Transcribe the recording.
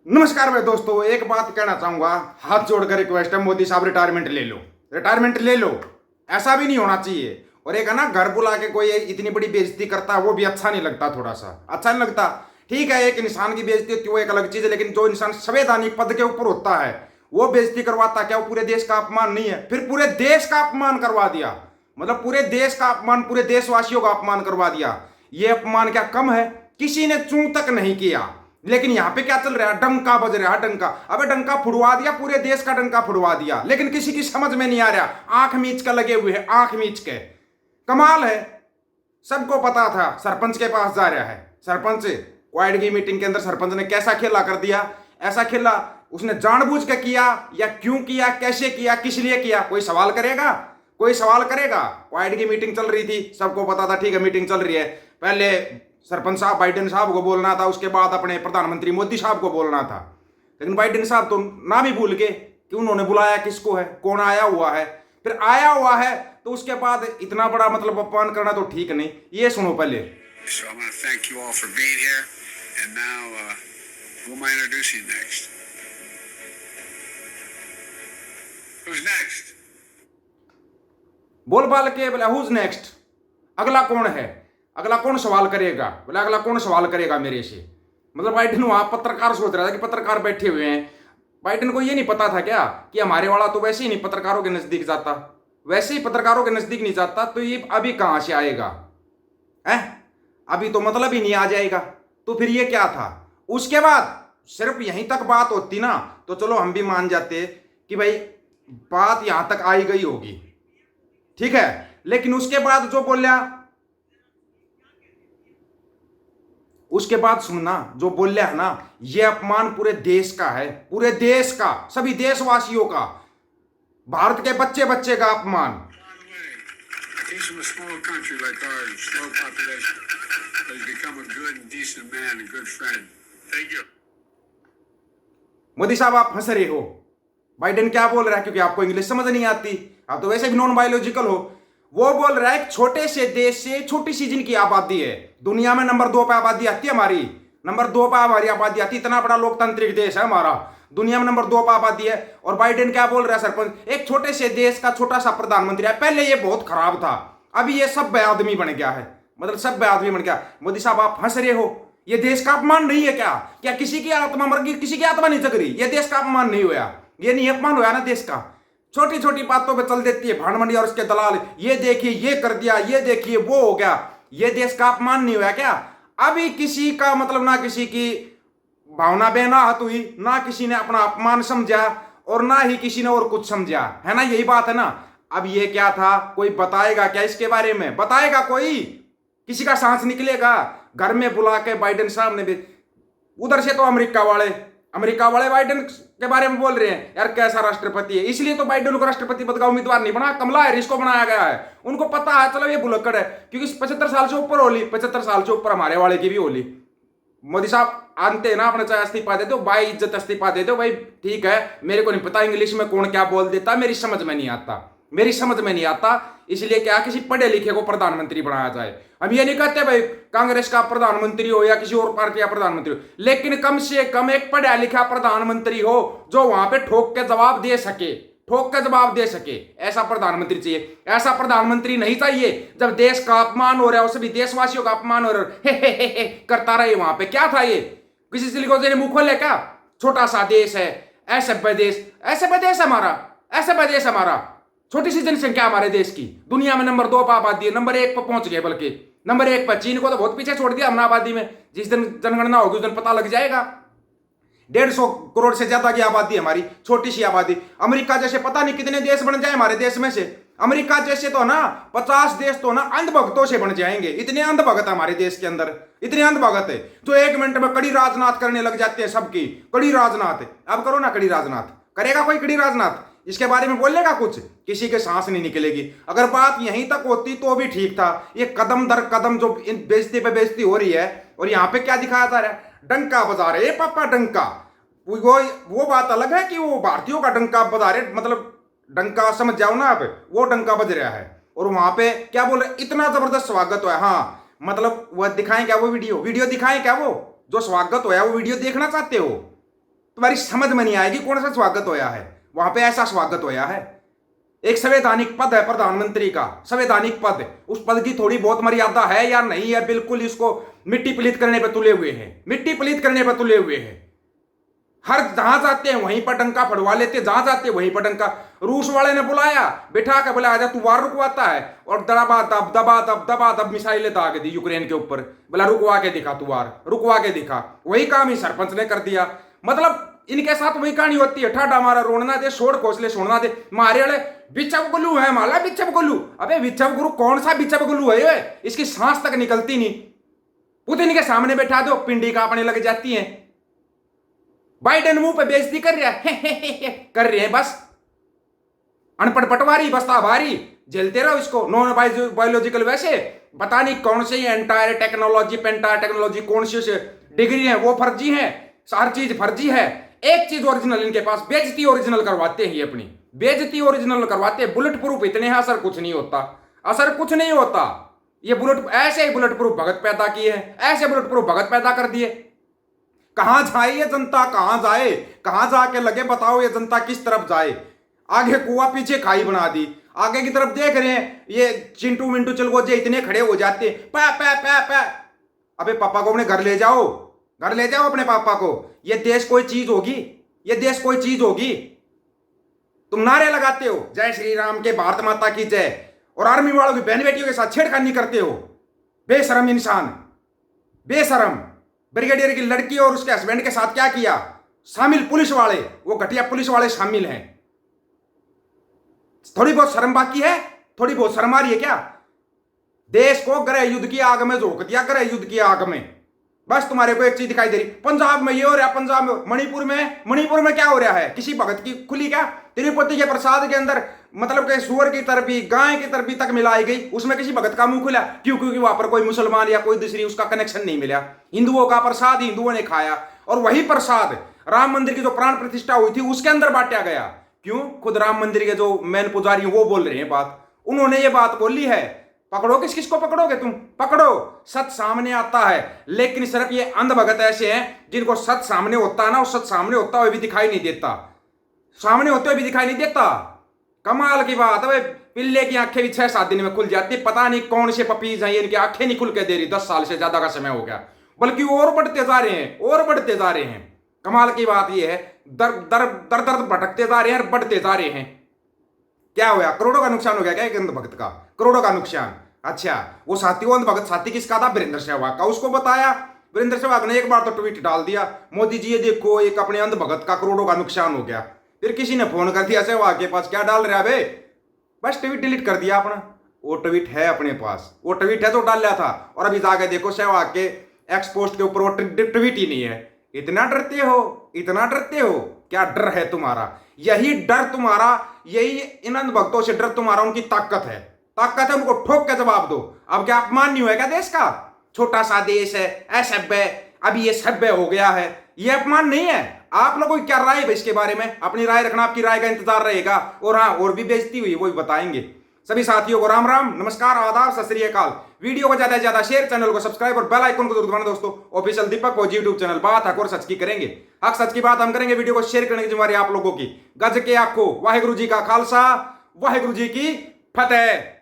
नमस्कार भाई दोस्तों, एक बात कहना चाहूंगा, हाथ जोड़कर रिक्वेस्ट है, मोदी साहब रिटायरमेंट ले लो, रिटायरमेंट ले लो। ऐसा भी नहीं होना चाहिए। और एक है ना, घर बुला के कोई इतनी बड़ी बेइज्जती करता है, वो भी अच्छा नहीं लगता, थोड़ा सा अच्छा नहीं लगता। ठीक है, एक इंसान की बेइज्जती होती है, वो एक अलग चीज है, लेकिन जो इंसान संवैधानिक पद के ऊपर होता है वो बेइज्जती करवाता, क्या वो पूरे देश का अपमान नहीं है? फिर पूरे देश का अपमान करवा दिया, मतलब पूरे देश का अपमान, पूरे देशवासियों का अपमान करवा दिया। ये अपमान क्या कम है? किसी ने चूं तक नहीं किया, लेकिन यहां पे क्या चल रहा है? डंका बज रहा है, डंका। अबे डंका फुड़वा दिया, पूरे देश का डंका फुड़वा दिया, लेकिन किसी की समझ में नहीं आ रहा। आंख मीच के लगे हुए हैं, आंख मीच के। कमाल है। सबको पता था सरपंच के पास जा रहा है। सरपंच क्वाइड की मीटिंग के अंदर सरपंच ने कैसा खेला कर दिया? ऐसा खेला उसने जानबूझ के किया या क्यों किया, कैसे किया, किस लिए किया? कोई सवाल करेगा? कोई सवाल करेगा? क्वाइड की मीटिंग चल रही थी, सबको पता था, ठीक है मीटिंग चल रही है। पहले सरपंच साहब बाइडेन साहब को बोलना था, उसके बाद अपने प्रधानमंत्री मोदी साहब को बोलना था, लेकिन बाइडेन साहब तो नाम ही भूल गए कि उन्होंने बुलाया किसको है, कौन आया हुआ है। फिर आया हुआ है तो उसके बाद इतना बड़ा मतलब अपमान करना तो ठीक नहीं। ये सुनो पहले। So I want to thank you all for being here. And now, who am I introducing next? Who's next? बोल बाल के बोला हुज नेक्स्ट, अगला कौन है, अगला कौन सवाल करेगा? बोला अगला कौन सवाल करेगा मेरे से? मतलब बाइडेन वहां पत्रकार सोच रहा था कि पत्रकार बैठे हुए हैं। बाइडेन को ये नहीं पता था क्या कि हमारे वाला तो वैसे ही नहीं पत्रकारों के नजदीक जाता, वैसे ही पत्रकारों के नजदीक नहीं जाता, तो ये अभी कहां से आएगा? है अभी तो मतलब ही नहीं आ जाएगा। तो फिर ये क्या था? उसके बाद सिर्फ यहीं तक बात होती ना तो चलो हम भी मान जाते कि भाई बात यहां तक आई गई होगी, ठीक है। लेकिन उसके बाद जो बोलिया, उसके बाद सुनना, जो बोलिया है ना, ये अपमान पूरे देश का है, पूरे देश का, सभी देशवासियों का, भारत के बच्चे बच्चे का अपमान। By the way, he's from a small country like ours, low population, but he's become a good and decent man, a good friend. Thank you. Modi साहब आप हंस रहे हो, बाइडेन क्या बोल रहा है? क्योंकि आपको इंग्लिश समझ नहीं आती, आप तो वैसे भी नॉन बायोलॉजिकल हो। वो बोल रहा है छोटे से देश से, छोटी सी जिनकी आबादी है, दुनिया में नंबर 2 पे आबादी आती है हमारी, नंबर 2 पे हमारी आबादी आती है, इतना बड़ा लोकतांत्रिक देश है हमारा, दुनिया में नंबर 2 पे आबादी है। और बाइडेन क्या बोल रहा है? सरपंच एक छोटे से देश का छोटा सा प्रधानमंत्री है। पहले ये बहुत खराब था, अभी ये सभ्य आदमी बन गया है, मतलब सभ्य आदमी बन गया। मोदी साहब आप हंस रहे हो, ये देश का अपमान नहीं है क्या? क्या किसी की आत्मा मर गई, किसी की आत्मा नहीं जग रही? ये देश का अपमान नहीं हुआ? ये नहीं अपमान हुआ ना देश का? छोटी छोटी बातों पे चल देती है भांडमंडी और उसके दलाल, ये देखिए ये कर दिया, ये देखिए वो हो गया। ये देश का अपमान नहीं हुआ क्या? अभी किसी का मतलब ना किसी की भावना बेनाहत हुई, ना किसी ने अपना अपमान समझा और ना ही किसी ने और कुछ समझा, है ना? यही बात है ना। अब ये क्या था? कोई बताएगा क्या इसके बारे में? बताएगा कोई? किसी का सांस निकलेगा? घर में बुला के बाइडेन साहब ने भी, उधर से तो अमेरिका वाले बाइडेन के बारे में बोल रहे हैं यार कैसा राष्ट्रपति है। इसलिए तो बाइडेन को राष्ट्रपति पद का उम्मीदवार नहीं बना, कमला हैरिस को बनाया गया है। उनको पता है चलो ये भुलक्कड़ है, क्योंकि 75 साल से ऊपर होली, 75 साल से ऊपर हमारे वाले की भी होली। मोदी साहब आनते ना अपने, चाहे इस्तीफा दे दो, बाई इज्जत इस्तीफा दे दो भाई, ठीक है। मेरे को नहीं पता इंग्लिश में कौन क्या बोल देता, मेरी समझ में नहीं आता, मेरी समझ में नहीं आता। इसलिए क्या किसी पढ़े लिखे को प्रधानमंत्री बनाया जाए। हम ये नहीं कहते भाई कांग्रेस का प्रधानमंत्री हो या किसी और पार्टी का प्रधानमंत्री हो, लेकिन कम से कम एक पढ़ा लिखा प्रधानमंत्री हो जो वहां पे ठोक के जवाब दे सके, ठोक के जवाब दे सके। ऐसा प्रधानमंत्री चाहिए। ऐसा प्रधानमंत्री नहीं चाहिए जब देश का अपमान हो रहा है, सभी देशवासियों का अपमान हो रहा है, करता रहे। वहां पे क्या था? ये किसी सिलिकॉन ने मुंह खोले क्या? छोटा सा देश है, असभ्य देश, असभ्य देश हमारा, असभ्य देश हमारा, छोटी सी जनसंख्या हमारे देश की, दुनिया में नंबर 2 पर आबादी है, नंबर 1 पर पहुंच गए, बल्कि नंबर 1 पर। चीन को तो बहुत पीछे छोड़ दिया हमने आबादी में। जिस दिन जनगणना होगी उस दिन पता लग जाएगा। 150 करोड़ से ज्यादा की आबादी है हमारी, छोटी सी आबादी। अमेरिका जैसे पता नहीं कितने देश बन जाए हमारे देश में से। अमेरिका जैसे तो ना 50 देश तो ना अंधभक्तों से बन जाएंगे, इतने अंधभक्त है हमारे देश के अंदर, इतने अंधभक्त है जो 1 मिनट में कड़ी राजनाथ करने लग जाते हैं सबकी। कड़ी राजनाथ, अब करो ना कड़ी राजनाथ, करेगा कोई कड़ी राजनाथ? इसके बारे में बोलेगा कुछ? किसी के सांस नहीं निकलेगी। अगर बात यहीं तक होती तो भी ठीक था। ये कदम दर कदम जो बेइज्जती पे बेइज्जती हो रही है, और यहाँ पे क्या दिखाया जा रहा है? डंका बजा रहे पापा, डंका। वो बात अलग है कि वो भारतीयों का डंका बजा रहे, मतलब डंका समझ जाओ ना आप, वो डंका बज रहा है। और वहां पे क्या बोल रहे? इतना जबरदस्त स्वागत हुआ है। हाँ मतलब वह दिखाएं क्या? वो वीडियो दिखाएं क्या? वो जो स्वागत हुआ है वो वीडियो देखना चाहते हो? तुम्हारी समझ में नहीं आएगी कौन सा स्वागत होया है। वहां पे ऐसा स्वागत होया है, एक संवैधानिक पद है प्रधानमंत्री का, संवैधानिक पद, उस पद की थोड़ी बहुत मर्यादा है या नहीं है? बिल्कुल इसको मिट्टी पलीत करने पर तुले हुए हैं, मिट्टी पलीत करने पर तुले हुए हैं। हर जहां जाते हैं वहीं पर डंका फड़वा लेते, जहां जाते हैं वहीं पर डंका। रूस वाले ने बुलाया, बिठा कर बोला आजा तू वार रुकवाता है, और दबा दब मिसाइलें दाग दी यूक्रेन के ऊपर। बोला रुकवा के दिखा तू वार, रुकवा के दिखा। वही काम ही सरपंच ने कर दिया। मतलब इनके साथ वही कहानी होती है, ठाडा मारा रोना दे, छोड़ खोसले छोड़ना दे। मारे वाले बिचप गुल्लू है, माला बिचप गुल्लू। अबे बिचप गुरु कौन सा बिचप गुल्लू है ये? इसकी सांस तक निकलती नहीं। पुतिन के सामने बैठा दो, पिंडी कांपने लग जाती है। बाइडेन मुंह पे बेइज्जती कर रहा है कर रहे हैं बस। अनपढ़ पटवारी बस्ता भारी, झेलते रहो इसको। नॉन बायोलॉजिकल वैसे पता नहीं कौन से एंटायर टेक्नोलॉजी पेंटायर टेक्नोलॉजी कौन सी डिग्री है वो फर्जी है, हर चीज फर्जी है। एक चीज ओरिजिनल इनके पास, बेइज्जती ओरिजिनल करवाते हैं, अपनी बेइज्जती ओरिजिनल करवाते हैं। बुलेट प्रूफ इतने हैं, असर कुछ नहीं होता, असर कुछ नहीं होता। ये बुलेट ऐसे ही बुलेट प्रूफ भगत पैदा किए हैं, ऐसे बुलेट प्रूफ भगत पैदा कर दिए। कहां जाए ये जनता, कहां जाए, कहां जाके लगे बताओ ये जनता किस तरफ जाए? आगे कुआं पीछे खाई बना दी। आगे की तरफ देख रहे हैं ये चिंटू मिंटू चिलगोजे इतने खड़े हो जाते, पै पै पै पै। अबे पापा को अपने घर ले जाओ, घर ले जाओ अपने पापा को। ये देश कोई चीज होगी, ये देश कोई चीज होगी? तुम नारे लगाते हो जय श्री राम के, भारत माता की जय, और आर्मी वालों की बहन बेटियों के साथ छेड़खानी करते हो। बेशरम इंसान, बेशरम। ब्रिगेडियर की लड़की और उसके हस्बैंड के साथ क्या किया? शामिल पुलिस वाले, वो घटिया पुलिस वाले शामिल हैं। थोड़ी बहुत शर्म बाकी है? थोड़ी बहुत शर्म आ रही है क्या? देश को गृह युद्ध की आग में झोंक दिया, गृह युद्ध की आग में। बस तुम्हारे को एक चीज दिखाई दे रही, पंजाब में ये हो रहा, पंजाब में, मणिपुर में क्या हो रहा है? किसी भगत की खुली क्या? तिरुपति के प्रसाद के अंदर मतलब कि सुअर की तरबी, गाय की तरबी तक मिलाई गई, उसमें किसी भगत का मुंह खुला? क्यों? क्योंकि वहां पर कोई मुसलमान या कोई दूसरी उसका कनेक्शन नहीं मिला। हिंदुओं का प्रसाद हिंदुओं ने खाया, और वही प्रसाद राम मंदिर की जो प्राण प्रतिष्ठा हुई थी उसके अंदर बांटा गया। क्यों? खुद राम मंदिर के जो मेन पुजारी वो बोल रहे हैं बात, उन्होंने ये बात बोली है। पकड़ो, किस किस को पकड़ोगे तुम? पकड़ो, सच सामने आता है। लेकिन सिर्फ ये अंध भगत ऐसे हैं जिनको सच सामने होता है ना, सच सामने होता हुआ भी दिखाई नहीं देता, सामने होते हुए भी दिखाई नहीं देता। कमाल की बात है, पिल्ले की आंखें भी 6-7 दिन में खुल जाती। पता नहीं कौन से पपीज हैं, इनकी आंखें नहीं खुल के दे रही, 10 साल से ज्यादा का समय हो गया, बल्कि और बढ़ते जा रहे हैं, और बढ़ते जा रहे हैं। कमाल की बात यह है, दर दर दर दर भटकते जा रहे हैं और बढ़ते जा रहे हैं। क्या हुआ? करोड़ों का नुकसान हो गया क्या एक अंध भगत का? करोड़ों का नुकसान। अच्छा, वो साथी, वो अंध भगत साथी किसका था? वीरेंद्र सहवाग का। उसको बताया, वीरेंद्र सहवाग ने एक बार तो ट्वीट डाल दिया, मोदी जी ये देखो एक अपने अंध भगत का करोड़ों का नुकसान हो गया। फिर किसी ने फोन कर दिया सहवाग के पास, क्या डाल रहा है बे? बस ट्वीट डिलीट कर दिया अपना। वो ट्वीट है अपने पास, वो ट्वीट है जो डाल रहा था, और अभी जाके देखो सहवाग के एक्स पोस्ट के ऊपर वो ट्वीट ही नहीं है। इतना डरते हो, इतना डरते हो? क्या डर है तुम्हारा? यही डर तुम्हारा, यही इन अंध भक्तों से डर तुम्हारा उनकी ताकत है, ताकत है। उनको ठोक के जवाब दो। अब क्या अपमान नहीं हुआ क्या देश का? छोटा सा देश है, असभ्य, अभी ये सभ्य हो गया है, ये अपमान नहीं है? आप लोगों की क्या राय है इसके बारे में? अपनी राय रखना, आपकी राय का इंतजार रहेगा। और हाँ, और भी बेइज्जती हुई वो भी बताएंगे। सभी साथियों को राम राम, नमस्कार, आदाब, सत श्री अकाल। वीडियो को ज्यादा से ज्यादा शेयर, चैनल को सब्सक्राइब और बेल आइकन को जरूर दबाना दोस्तों। ऑफिशियल दीपक को यूट्यूब चैनल बात हक और सच की करेंगे, हक सच की बात हम करेंगे। वीडियो को शेयर करने की जिम्मेदारी आप लोगों की। गज के आखो, वाहिगुरु जी का खालसा, वाहिगुरु जी की फतेह।